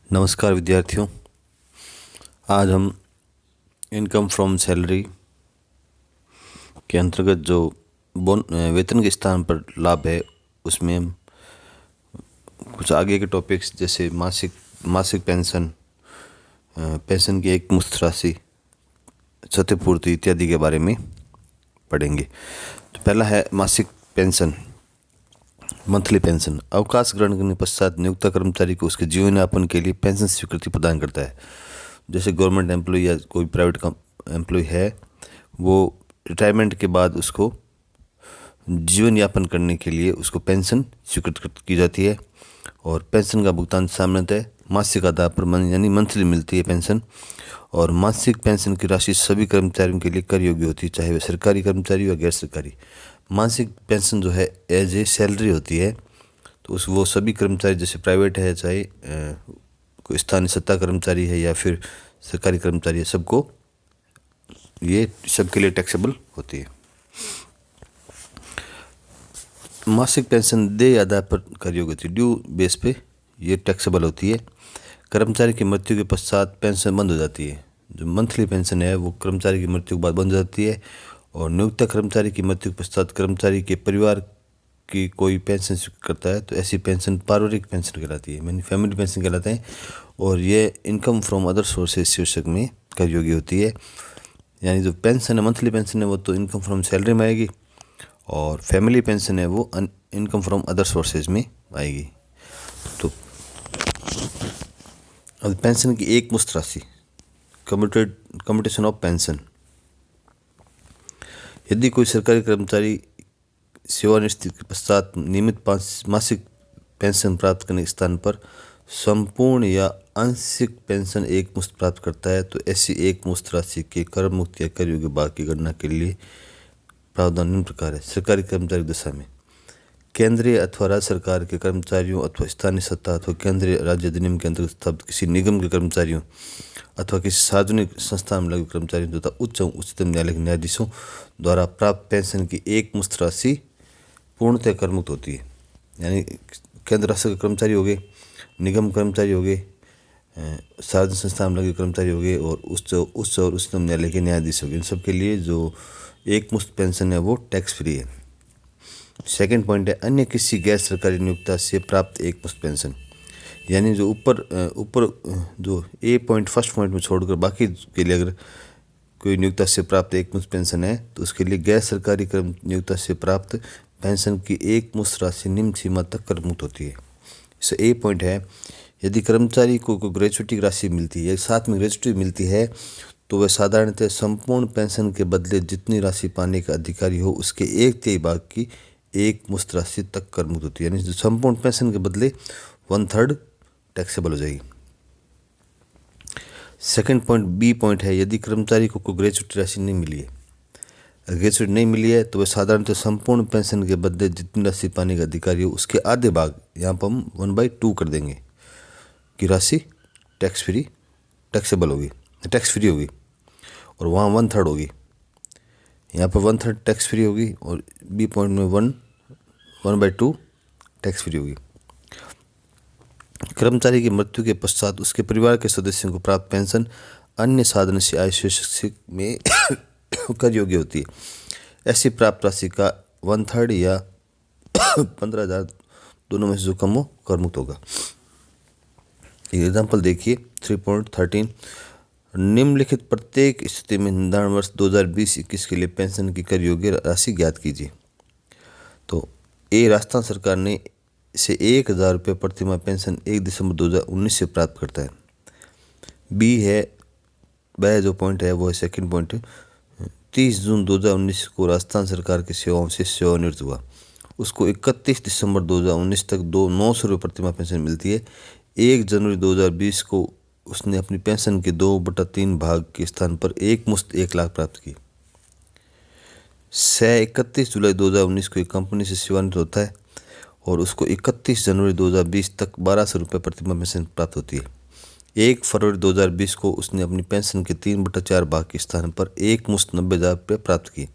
नमस्कार विद्यार्थियों। आज हम इनकम फ्रॉम सैलरी के अंतर्गत जो वेतन के स्थान पर लाभ है उसमें हम कुछ आगे के टॉपिक्स जैसे मासिक पेंशन, पेंशन की एक मुश्त राशि, क्षतिपूर्ति इत्यादि के बारे में पढ़ेंगे। तो पहला है मासिक पेंशन। मंथली पेंशन अवकाश ग्रहण करने पश्चात नियोक्ता कर्मचारी को उसके जीवन यापन के लिए पेंशन स्वीकृति प्रदान करता है। जैसे गवर्नमेंट एम्प्लॉय या कोई प्राइवेट एम्प्लॉय है, वो रिटायरमेंट के बाद उसको जीवन यापन करने के लिए उसको पेंशन स्वीकृत की जाती है। और पेंशन का भुगतान सामान्यतः मासिक आधार पर यानी मंथली मिलती है पेंशन। और मासिक पेंशन की राशि सभी कर्मचारियों के लिए कर योग्य होती है, चाहे वे सरकारी कर्मचारी या गैर सरकारी। मासिक पेंशन जो है एज ए सैलरी होती है, तो वो सभी कर्मचारी जैसे प्राइवेट है, चाहे कोई स्थानीय सत्ता कर्मचारी है या फिर सरकारी कर्मचारी है, सबके लिए टैक्सेबल होती है। मासिक पेंशन देय आधार पर कर योग्य होती है, ड्यू बेस पे ये टैक्सेबल होती है। कर्मचारी की मृत्यु के पश्चात पेंशन बंद हो जाती है। जो मंथली पेंशन है वो कर्मचारी की मृत्यु के बाद बंद हो जाती है। और नियोक्ता कर्मचारी की मृत्यु के पश्चात कर्मचारी के परिवार की कोई पेंशन करता है तो ऐसी पेंशन पारिवारिक पेंशन कहलाती है, यानी फैमिली पेंशन कहलाते हैं। और ये इनकम फ्रॉम अदर सोर्सेज शीर्षक में कर योग्य होती है। यानी जो पेंशन है, मंथली पेंशन है, वो तो इनकम फ्रॉम सैलरी में आएगी, और फैमिली पेंशन है वो इनकम फ्रॉम अदर सोर्सेज में आएगी। तो अब पेंशन की एक मुश्त राशि, कम्यूटेशन ऑफ पेंशन। यदि कोई सरकारी कर्मचारी सेवानिवृत्ति के पश्चात नियमित 5 मासिक पेंशन प्राप्त करने के स्थान पर संपूर्ण या आंशिक पेंशन एक मुश्त प्राप्त करता है, तो ऐसी एक मुश्त राशि के कर मुक्त या कर योग्य भाग की गणना के लिए प्रावधान निम्न प्रकार है। सरकारी कर्मचारी दशा में केंद्रीय अथवा राज्य सरकार के कर्मचारियों अथवा स्थानीय सत्ता अथवा केंद्रीय राज्य अधिनियम के अंतर्गत स्थापित किसी निगम के कर्मचारियों अथवा किसी सार्वजनिक संस्था में लगे कर्मचारियों तथा उच्चतम न्यायालय के न्यायाधीशों द्वारा प्राप्त पेंशन की एक मुश्त राशि पूर्णतः करमुक्त होती है। यानी केंद्र राष्ट्र के कर्मचारी हो गए, निगम कर्मचारी हो गए, सार्वजनिक संस्था में लगे कर्मचारी हो गए, और उच्च और उच्चतम न्यायालय के न्यायाधीश हो गए। इन सबके लिए जो एक मुश्त पेंशन है वो टैक्स फ्री है। सेकंड पॉइंट है अन्य किसी गैर सरकारी नियोक्ता से प्राप्त एक मुश्त पेंशन। यानी जो ऊपर जो ए पॉइंट फर्स्ट पॉइंट में छोड़कर बाकी के लिए अगर कोई नियोक्ता से प्राप्त एक मुश्त पेंशन है तो उसके लिए गैर सरकारी कर्म नियोक्ता से प्राप्त पेंशन की एक मुश्त राशि निम्न सीमा तक कर मुक्त होती है। इसे ए पॉइंट है, यदि कर्मचारी को ग्रेच्युटी राशि मिलती है, साथ में ग्रेच्युटी मिलती है, तो वह साधारणतः संपूर्ण पेंशन के बदले जितनी राशि पाने का अधिकारी हो उसके 1/3 भाग की एक मुश्त राशि तक कर मुक्त होती है। यानी जो संपूर्ण पेंशन के बदले 1/3 टैक्सेबल हो जाएगी। सेकंड पॉइंट बी पॉइंट है, यदि कर्मचारी को कोई ग्रेच्युटी राशि नहीं मिली है, ग्रेच्युटी नहीं मिली है, तो वह साधारणतः संपूर्ण पेंशन के बदले जितनी राशि पाने का अधिकारी हो उसके आधे भाग, यहाँ पर हम 1/2 कर देंगे कि राशि टैक्सेबल होगी, टैक्स फ्री होगी, और वहाँ 1/3 होगी। यहाँ पर 1/3 टैक्स फ्री होगी और बी पॉइंट में 1/2 टैक्स फ्री होगी। कर्मचारी की मृत्यु के पश्चात उसके परिवार के सदस्यों को प्राप्त पेंशन अन्य साधन से आय शीर्षक में कर योग्य होती है। ऐसी प्राप्त राशि का 1/3 या 15,000 दोनों में से जो कम हो कर मुक्त होगा। एग्जाम्पल देखिए 3.13, निम्नलिखित प्रत्येक स्थिति में निर्धारण वर्ष 2020-21 के लिए पेंशन की कर योग्य राशि ज्ञात कीजिए। तो ए, राजस्थान सरकार ने से 1,000 रुपये प्रति माह पेंशन 1 दिसंबर 2019 से प्राप्त करता है। बी है, वह जो पॉइंट है वो है सेकंड पॉइंट, 30 जून 2019 को राजस्थान सरकार की सेवाओं से सेवानिवृत्त हुआ, उसको 31 दिसंबर 2019 तक 900 रुपये प्रति माह पेंशन मिलती है। 1 जनवरी 2020 को उसने अपनी पेंशन के 2/3 भाग के स्थान पर एक मुश्त 1 लाख प्राप्त की। 31 जुलाई 2019 को एक कंपनी से सेवानिवृत्त होता है और उसको 31 जनवरी 2020 तक 1,200 रुपये प्रति माह पेंशन प्राप्त होती है। 1 फरवरी 2020 को उसने अपनी पेंशन के 3/4 भाग के स्थान पर एक मुश्त 90,000 रुपये प्राप्त की।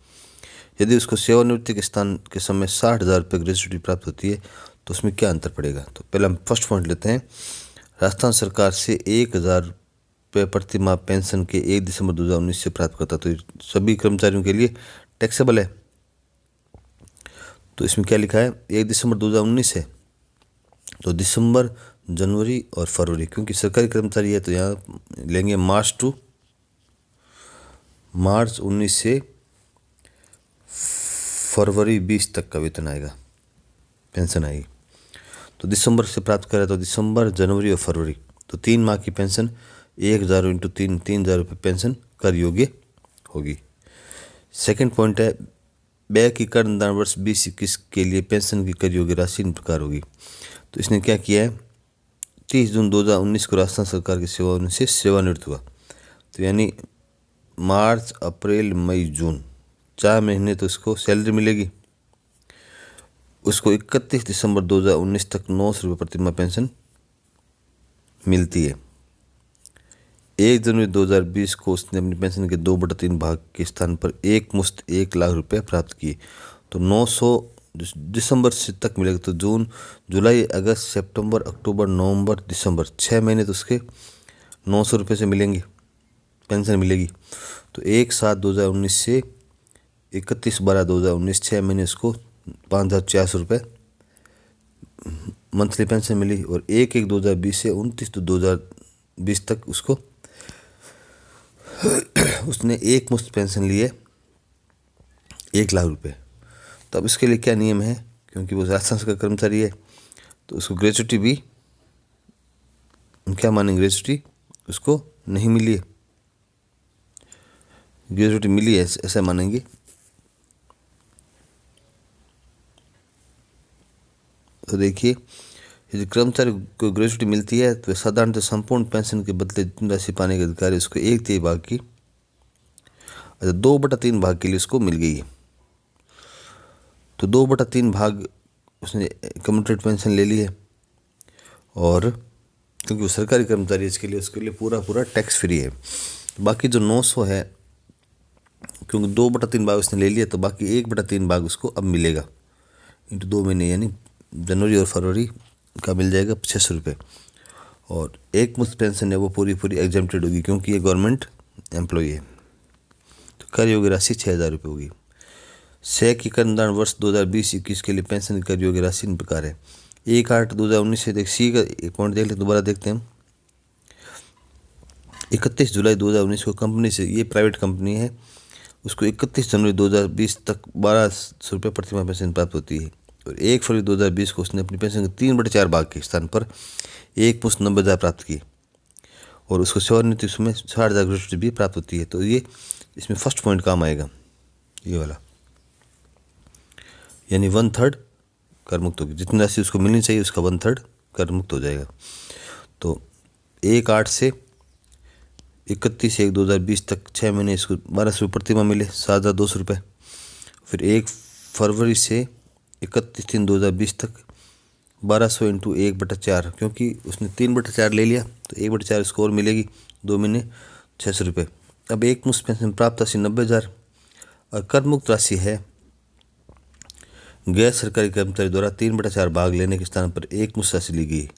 यदि उसको सेवानिवृत्ति के स्थान के समय 60,000 रुपये ग्रेच्युटी प्राप्त होती है तो उसमें क्या अंतर पड़ेगा। तो पहले हम फर्स्ट पॉइंट लेते हैं, राजस्थान सरकार से 1,000 रुपये प्रतिमाह पेंशन के 1 दिसंबर 2019 से प्राप्त करता। तो सभी कर्मचारियों के लिए टैक्सेबल है। तो इसमें क्या लिखा है, 1 दिसंबर 2019 है, तो दिसंबर, जनवरी और फरवरी, क्योंकि सरकारी कर्मचारी है तो यहाँ लेंगे मार्च 19 से फरवरी 20 तक का वेतन आएगा, पेंशन आएगी। तो दिसंबर से प्राप्त करें तो दिसंबर, जनवरी और फरवरी, तो 3 माह की पेंशन 1,000 इंटू 3,000 रुपये पेंशन कर योग्य होगी। सेकंड पॉइंट है, व्यय की कर निदान वर्ष 2021 के लिए पेंशन की कर योग्य राशि इन प्रकार होगी। तो इसने क्या किया है, 30 जून 2019 को राजस्थान सरकार की सेवा से सेवानिवृत्त हुआ। तो यानी मार्च, अप्रैल, मई, जून 4 महीने तो इसको सैलरी मिलेगी। उसको 31 दिसंबर 2019 तक 900 रुपये प्रतिमाह पेंशन मिलती है। 1 जनवरी 2020 को उसने अपनी पेंशन के 2/3 भाग के स्थान पर एक मुश्त 1 लाख रुपये प्राप्त किए। तो 900 दिसंबर से तक मिलेगा। तो जून, जुलाई, अगस्त, सितंबर, अक्टूबर, नवंबर, दिसंबर 6 महीने तो उसके 900 रुपये से मिलेंगे, पेंशन मिलेगी। तो 1/7/2019 से 31/12/2019 6 महीने उसको 5,400 रुपये मंथली पेंशन मिली। और 1/1/2020 से 29/2/2020 तक उसको उसने एक मुश्त पेंशन लिए 1 लाख रुपये। तो अब इसके लिए क्या नियम है, क्योंकि वो राजस्थान का कर्मचारी है तो उसको ग्रेच्युटी भी क्या मानेंगे, ग्रेच्युटी उसको नहीं मिली है, ग्रेच्युटी मिली है ऐसा मानेंगे। तो देखिए, यदि कर्मचारी को ग्रेच्युटी मिलती है तो साधारणतः संपूर्ण पेंशन के बदले जितनी राशि पाने के अधिकारी उसको 1/3 भाग की, अच्छा 2/3 भाग के लिए उसको मिल गई है। तो 2/3 भाग उसने कम्यूटेड पेंशन ले ली है। और क्योंकि वो सरकारी कर्मचारी है इसके लिए उसके लिए पूरा टैक्स फ्री है। बाकी जो 900 है, क्योंकि 2/3 भाग उसने ले लिया तो बाकी 1/3 भाग उसको अब मिलेगा इंटू 2 महीने, यानी जनवरी और फरवरी का मिल जाएगा 600 रुपये। और एक मुश्त पेंशन है वो पूरी एग्जेम्प्टेड होगी क्योंकि ये गवर्नमेंट एम्प्लॉय है। तो कर योग्य राशि 6,000 रुपये होगी। से की कर निदान वर्ष 2020-21 के लिए पेंशन की कर योग्य राशि इन प्रकार है। 1/8/2019 से सी का एक पॉइंट देख ले, दोबारा देखते हैं हम। 31 जुलाई 2019 को कंपनी से, ये प्राइवेट कंपनी है, उसको 31 जनवरी 2020 तक 1,200 रुपये प्रतिमाह पेंशन प्राप्त होती है। और 1 फरवरी 2020 को उसने अपनी पेंशन के 3/4 भाग के स्थान पर एक मुश्त 90,000 प्राप्त की और उसको सेवानिवृत्ति में 60,000 ग्रेच्युटी भी प्राप्त होती है। तो ये इसमें फर्स्ट पॉइंट काम आएगा, ये वाला, यानी 1/3 कर मुक्त होगी। जितनी राशि उसको मिलनी चाहिए उसका 1/3 कर मुक्त हो जाएगा। तो 1/8 से 31/1/2020 तक 6 महीने इसको 1,200 रुपये प्रतिमाह मिले, 7,200 रुपये। फिर 1 फरवरी से 31/3/2020 तक 1,200 इंटू 1/4, क्योंकि उसने 3/4 ले लिया तो 1/4 इसको और मिलेगी, 2 महीने 600 रुपये। अब एक मुश्त पेंशन प्राप्त राशि 90,000 और कर मुक्त राशि है गैर सरकारी कर्मचारी द्वारा 3/4 भाग लेने के स्थान पर एक मुश्त राशि ली गई।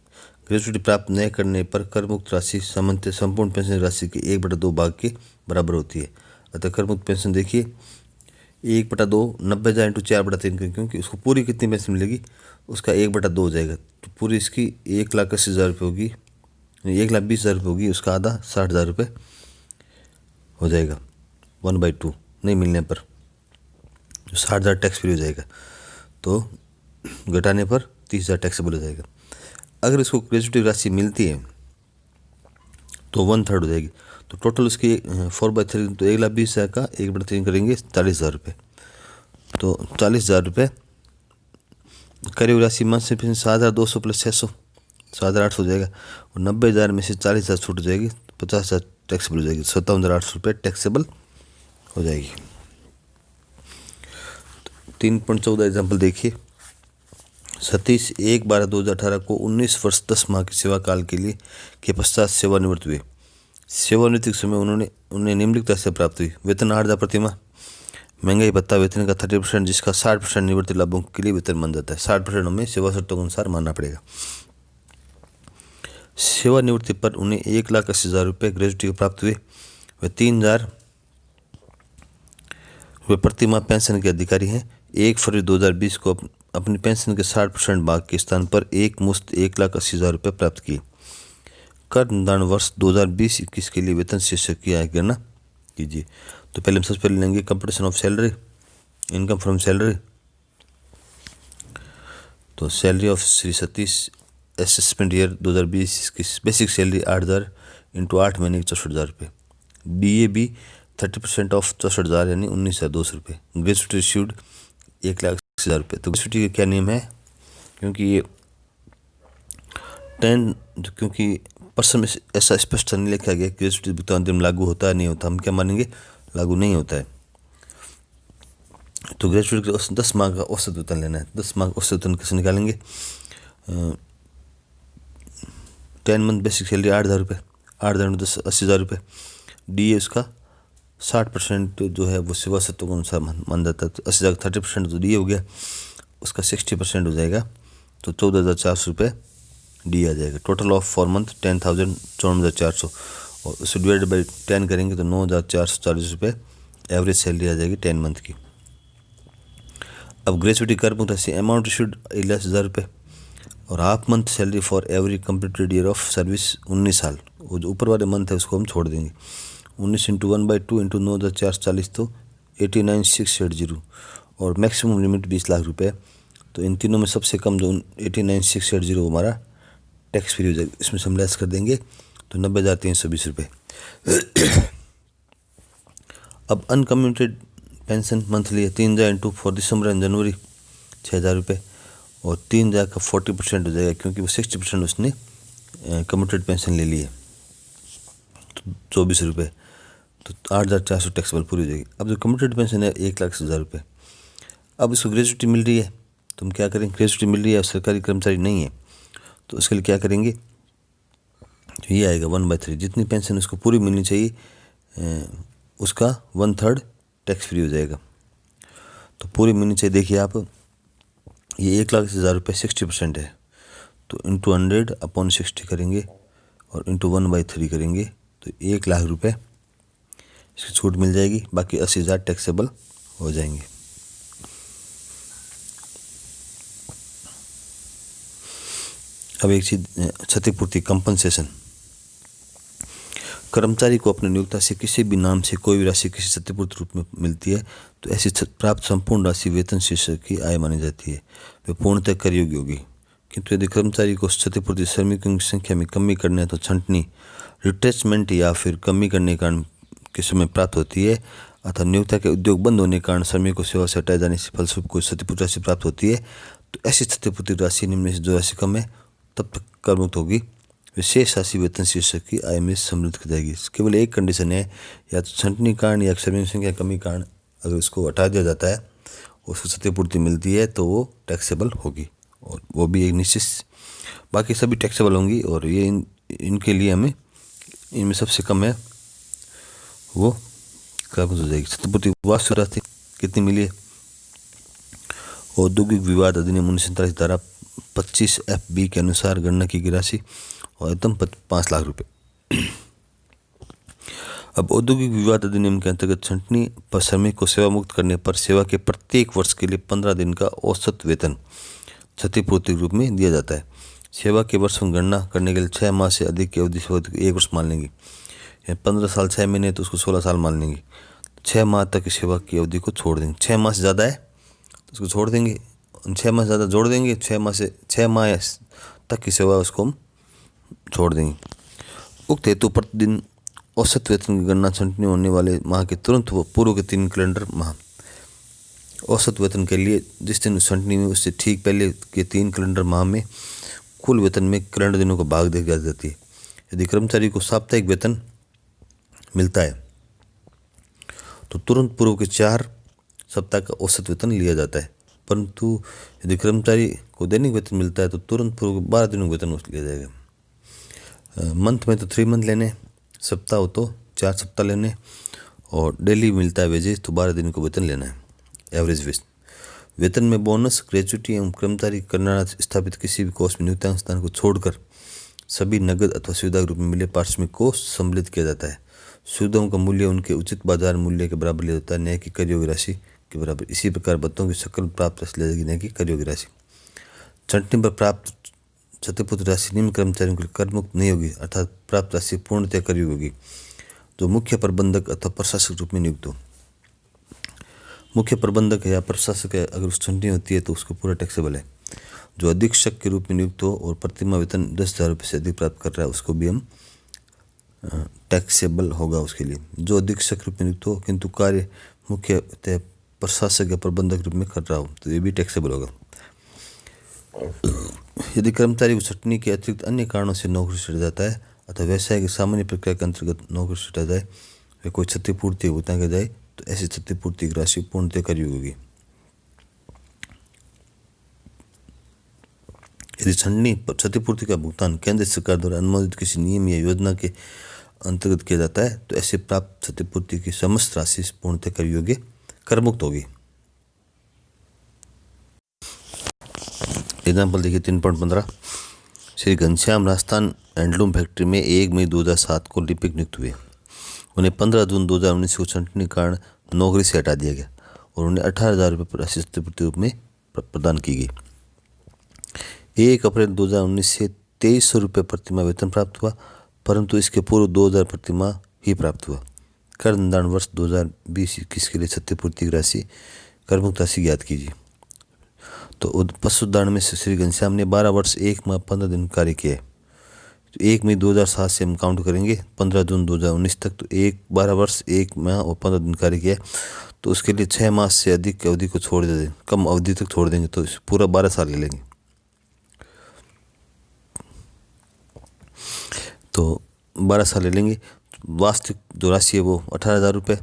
ग्रेच्युटी प्राप्त न करने पर कर मुक्त राशि सामान्यतः संपूर्ण पेंशन राशि के 1/2 भाग के बराबर होती है। अतः कर मुक्त पेंशन देखिए 1/2 90,000 इंटू 4/3, क्योंकि उसको पूरी कितनी पेंशन मिलेगी उसका 1/2 हो जाएगा। तो पूरी इसकी 1,80,000 रुपये होगी, 1,20,000 रुपये होगी, उसका आधा 60,000 रुपये हो जाएगा 1/2 नहीं मिलने पर, 60,000 टैक्स फ्री हो जाएगा। तो घटाने पर 30,000 टैक्सेबल हो जाएगा। अगर इसको ग्रेच्युटी राशि मिलती है तो 1/3 हो जाएगी। तो टोटल उसकी 4/3 तो 1,20,000 का 1/3 करेंगे 40,000 रुपये। तो 40,000 रुपये करीब राशि मंथ से फिर 7,200 प्लस 600 7,800 हो जाएगा। और 90,000 में से 40,000 छूट हो जाएगी, 50,000 टैक्सेबल हो जाएगी, 57,800 रुपये टैक्सेबल हो जाएगी। 3.14 एग्जाम्पल देखिए। सतीश 1/12/2018 को 19 वर्ष 10 माह की सेवा काल के लिए के पश्चात सेवानिवृत्त हुए। सेवानिवृत्ति के समय उन्हें निम्नलिखित राशि प्राप्त हुई। वेतन 8,000 प्रतिमाह, महंगाई भत्ता वेतन का 30%, जिसका 60% निवृत्ति लाभों के लिए वेतन बन जाता है। 60% हमें सेवा शर्तों के अनुसार मानना पड़ेगा। सेवानिवृत्ति पर उन्हें 1,80,000 रुपये ग्रेजुटी प्राप्त हुए। वे 3,000 रुपये प्रति माह पेंशन के अधिकारी हैं। 1 फरवरी 2020 को अपनी पेंशन के 60% भाग के स्थान पर एक मुश्त 1,80,000 रुपये प्राप्त किए। कर निर्धारण वर्ष 2020-21 के लिए वेतन शीर्षक की आय गणना कीजिए। तो पहले हम सबसे पहले लेंगे computation of salary, income from salary. तो salary of Shri Satish assessment year 2020 की बेसिक सैलरी 8,000 इंटू 8 महीने की 64,000 रुपये। DAB 30% ऑफ 64,000 यानी 19,200 रुपये। ग्रेजुटी रिसीव्ड 1,80,000 रुपये। तो ग्रेजुटी का क्या नियम है, क्योंकि ये 10 क्योंकि परसों में ऐसा स्पष्ट नहीं लिखा गया ग्रेजुटी भुगतान दिन लागू होता है नहीं होता, हम क्या मानेंगे, लागू नहीं होता है। तो ग्रेजुटी के 10 माह का औसत वेतन लेना है। 10 माह का औसत वेतन कैसे निकालेंगे? 10 मंथ बेसिक सैलरी 8,000 रुपये, 8,000 इंटू 10 80,000 रुपये। DA उसका 60% जो है वो सेवा सत्व के अनुसार मान जाता है। तो 80,000 30% तो DA हो गया, उसका 60% हो जाएगा तो 14,400 रुपये DA आ जाएगा। टोटल ऑफ फॉर मंथ 10,000 54,400 और उसे डिवाइड बाई 10 करेंगे तो 9,440 रुपये एवरेज सैलरी आ जाएगी 10 मंथ की। अब ग्रेजुटी कर मुक्त राशि अमाउंट इशूड 1,00,000 रुपये और half month salary for every completed year of service 19 साल। वो जो ऊपर वाले मंथ है उसको हम छोड़ देंगे। 19 इंटू 1/2 इंटू 9,440 तो 89,680 और मैक्सिमम लिमिट 20 लाख रुपये। तो इन तीनों में सबसे कम जो 89,680 हमारा टैक्स फ्री हो जाएगा, इसमें से हम लेस कर देंगे तो 90,320 रुपये। अब अनकम्यूटेड पेंशन मंथली है 3,000 इंटू फॉर दिसंबर एंड जनवरी 6,000 रुपये और 3,000 का 40% हो जाएगा, क्योंकि वो 60% उसने कम्यूटेड पेंशन ले ली है तो 24 रुपये। तो 8,400 टैक्सेबल पूरी हो जाएगी। अब जो कम्यूटेड पेंशन है 1,80,000 रुपये। अब इसको ग्रेजुटी मिल रही है तो हम क्या करेंगे, ग्रेजुटी मिल रही है, सरकारी कर्मचारी नहीं है तो उसके लिए क्या करेंगे, तो ये आएगा 1/3 जितनी पेंशन उसको पूरी मिलनी चाहिए उसका 1/3 टैक्स फ्री हो जाएगा। तो पूरी मिलनी चाहिए, देखिए आप ये 1,80,000 रुपये 60% है तो इंटू 100 अपॉन 60 करेंगे और इंटू 1/3 करेंगे तो 1,00,000 रुपये इसकी छूट मिल जाएगी, बाकी 80,000 टैक्सेबल हो जाएंगे। अब एक चीज़ क्षतिपूर्ति कंपनसेशन। कर्मचारी को अपने नियोक्ता से किसी भी नाम से कोई भी राशि किसी क्षतिपूर्ति रूप में मिलती है तो ऐसी प्राप्त संपूर्ण राशि वेतन शीर्षक की आय मानी जाती है, वे पूर्णतः कर योग्य होगी। किंतु यदि कर्मचारी को क्षतिपूर्ति श्रमिकों की संख्या में कमी करने तो छंटनी, रिट्रेचमेंट या फिर कमी करने के कारण के समय प्राप्त होती है अथवा नियोक्ता के उद्योग बंद होने के कारण श्रमिक को सेवा से हटाए जाने से फलस्वरूप कोई क्षतिपूर्ति राशि प्राप्त होती है तो ऐसी क्षतिपूर्ति राशि निम्न से जो राशि कम है तब तक कर मुक्त होगी, विशेष राशि वेतन शीर्षक की आय में सम्मिलित की जाएगी। केवल एक कंडीशन है, या तो छंटनी कारण या श्रमिक संख्या कमी कारण अगर उसको हटा दिया जाता है उसको क्षतिपूर्ति मिलती है तो वो टैक्सेबल होगी और वो भी एक निश्चित, बाकी सभी टैक्सेबल होंगी और ये इनके लिए हमें इनमें सबसे कम है वो क्या हो जाएगी क्षतिपूर्ति। वास्तु राशि कितनी मिली है, औद्योगिक विवाद अधिनियम 1947 धारा 25FB के अनुसार गणना की गई राशि और अधिकतम 5 लाख रुपये। अब औद्योगिक विवाद अधिनियम के अंतर्गत छंटनी पर श्रमिक को सेवा मुक्त करने पर सेवा के प्रत्येक वर्ष के लिए 15 दिन का औसत वेतन क्षतिपूर्ति के रूप में दिया जाता है। सेवा के वर्षों की गणना करने के लिए 6 माह से अधिक की अवधि से 1 वर्ष मान लेंगे, 15 साल 6 महीने तो उसको 16 साल मान लेंगे। 6 माह तक की सेवा की अवधि को छोड़ देंगे। 6 माह से ज़्यादा है तो उसको छोड़ देंगे, 6 माह से ज़्यादा जोड़ देंगे, 6 माह तक की सेवा उसको हम छोड़ देंगे। उक्त हेतु प्रतिदिन औसत वेतन की गणना छंटनी होने वाले माह के तुरंत पूर्व के 3 कैलेंडर माह औसत वेतन के लिए जिस दिन छंटनी में उससे ठीक पहले के 3 कैलेंडर माह में कुल वेतन में कैलेंडर दिनों का भाग देखी जाती है। यदि कर्मचारी को साप्ताहिक वेतन मिलता है तो तुरंत पूर्व के 4 सप्ताह का औसत वेतन लिया जाता है, परंतु यदि कर्मचारी को दैनिक वेतन मिलता है तो तुरंत पूर्व के 12 दिनों का वेतन लिया जाएगा। मंथ में तो 3 मंथ लेने, सप्ताह हो तो 4 सप्ताह लेने और डेली मिलता है वेजेस तो 12 दिन को वेतन लेना है एवरेज वेतन में बोनस, ग्रेजुटी एवं कर्मचारी कल्याण स्थापित किसी भी कोष में नियुक्तांक स्थान को छोड़कर सभी नगद अथवा सुविधा के रूप में मिले पारिश्रमिक को सम्मिलित किया जाता है। सुविधाओं का मूल्य उनके उचित बाजार मूल्य के बराबर लिया जाता है, न्याय की कर योग्य राशि के बराबर। इसी प्रकार भत्तों की सकल प्राप्त राशि ली जाएगी, न्याय की कर योग्य राशि। छंटनी पर प्राप्त क्षतिपूर्ति राशि निम्न कर्मचारियों के लिए कर मुक्त नहीं होगी, अर्थात प्राप्त राशि पूर्णतः कर योग्य होगी जो मुख्य प्रबंधक अथवा प्रशासक रूप में नियुक्त हो। मुख्य प्रबंधक या प्रशासक है, अगर उस छंटनी होती है तो उसको पूरा टैक्सेबल है। जो अधीक्षक के रूप में नियुक्त हो और प्रतिमाह वेतन 10,000 रुपये से अधिक प्राप्त कर रहा है उसको भी हम टैक्सेबल होगा उसके लिए। जो अधीक्षक रूप में नियुक्त हो किंतु कार्य मुख्यतः प्रशासक या प्रबंधक रूप में कर रहा हो तो ये भी टैक्सेबल होगा। यदि कर्मचारी को छंटनी के अतिरिक्त अन्य कारणों से नौकरी से हटा जाता है अथवा व्यवसाय की सामान्य प्रक्रिया के अंतर्गत नौकरी से हटा जाए वे कोई क्षतिपूर्ति भुगतान किया जाए तो ऐसी क्षतिपूर्ति की राशि पूर्णतः कर योग्य होगी। यदि छंटनी क्षतिपूर्ति का भुगतान केंद्र सरकार द्वारा अनुमोदित किसी नियम या योजना के अंतर्गत किया जाता है तो ऐसे प्राप्त क्षतिपूर्ति की समस्त राशि पूर्णतः कर योग्य कर मुक्त होगी। एग्जाम्पल देखिए 3.15। श्री घनश्याम राजस्थान हैंडलूम फैक्ट्री में 1 मई 2007 को लिपिक नियुक्त हुए। उन्हें 15 जून 2019 को छंटनी कारण नौकरी से हटा दिया गया और उन्हें 18,000 रुपये राशि क्षतिपूर्ति रूप में प्रदान की गई। 1 अप्रैल 2019 से 2300 रुपये प्रतिमाह वेतन प्राप्त हुआ, परंतु इसके पूर्व 2,000 प्रतिमाह ही प्राप्त हुआ। कर निदान वर्ष 2020-21 के लिए क्षतिपूर्ति की राशि कर मुक्त राशि ज्ञात कीजिए। तो पशुदान में श्री घनश्याम ने 12 वर्ष 1 माह 15 दिन कार्य किया है। तो 1 मई 2007 से हम काउंट करेंगे 15 जून 2019 तक, तो 12 वर्ष 1 माह और 15 दिन कार्य किया है तो उसके लिए 6 मास से अधिक की अवधि को छोड़ दें, कम अवधि तक छोड़ देंगे तो पूरा 12 साल ले लेंगे। तो 12 साल ले लेंगे। वास्तविक जो राशि है वो 18,000 रुपये।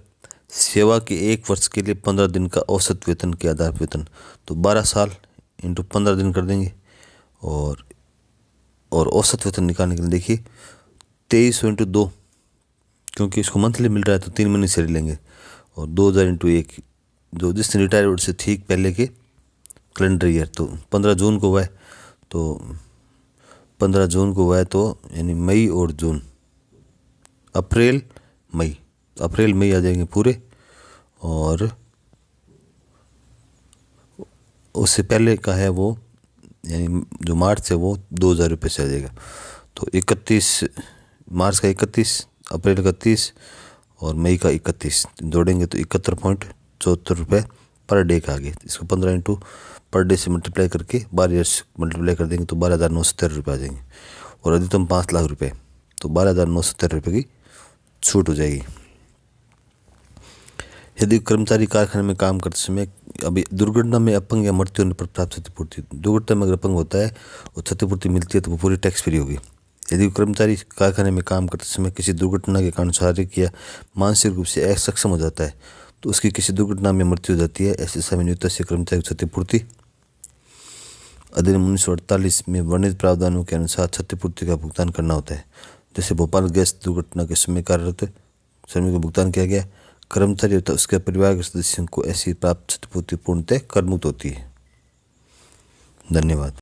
सेवा के 1 वर्ष के लिए 15 दिन का औसत वेतन के आधार पर वेतन, तो 12 साल इंटू 15 दिन कर देंगे और औसत वेतन निकालने के लिए देखिए 2300 इंटू 2, क्योंकि इसको मंथली मिल रहा है तो 3 महीने से लेंगे, और 2,000 इंटू 1 जो जिस दिन रिटायर से ठीक पहले के कैलेंडर ईयर, तो 15 जून को हुआ है तो 15 जून को हुआ है तो यानी मई और जून, अप्रैल मई आ जाएंगे पूरे, और उससे पहले का है वो यानी जो मार्च है वो 2,000 रुपये से आ जाएगा। तो 31 मार्च का 31, अप्रैल का 30 और मई का 31 जोड़ेंगे तो 71.74 रुपये पर डे का आ गया। इसको 15 इंटू पर डे से मल्टीप्लाई करके 12 ईयर्स मल्टीप्लाई कर देंगे तो 12,970 रुपये आ जाएंगे, और अधिकतम 5 लाख रुपये, तो 12,970 रुपये की छूट हो जाएगी। यदि कर्मचारी कारखाने में काम करते समय अभी दुर्घटना में अपंग या मृत्यु होने पर प्राप्त क्षतिपूर्ति, दुर्घटना में अगर अपंग होता है और क्षतिपूर्ति मिलती है तो वो पूरी टैक्स फ्री होगी। यदि कर्मचारी कारखाने में काम करते समय किसी दुर्घटना के कारण शारीरिक या मानसिक रूप से असक्षम हो जाता है तो उसकी किसी दुर्घटना में मृत्यु हो जाती है, ऐसे समय नियोक्ता से कर्मचारी की क्षतिपूर्ति अधिनियम 1948 में वर्णित प्रावधानों के अनुसार क्षतिपूर्ति का भुगतान करना होता है। जैसे भोपाल गैस दुर्घटना के समय कार्यरत श्रमिक को भुगतान किया गया, कर्मचारी तथा उसके परिवार के सदस्यों को ऐसी प्राप्त क्षतिपूर्ति पूर्णतः कर मुक्त होती है। धन्यवाद।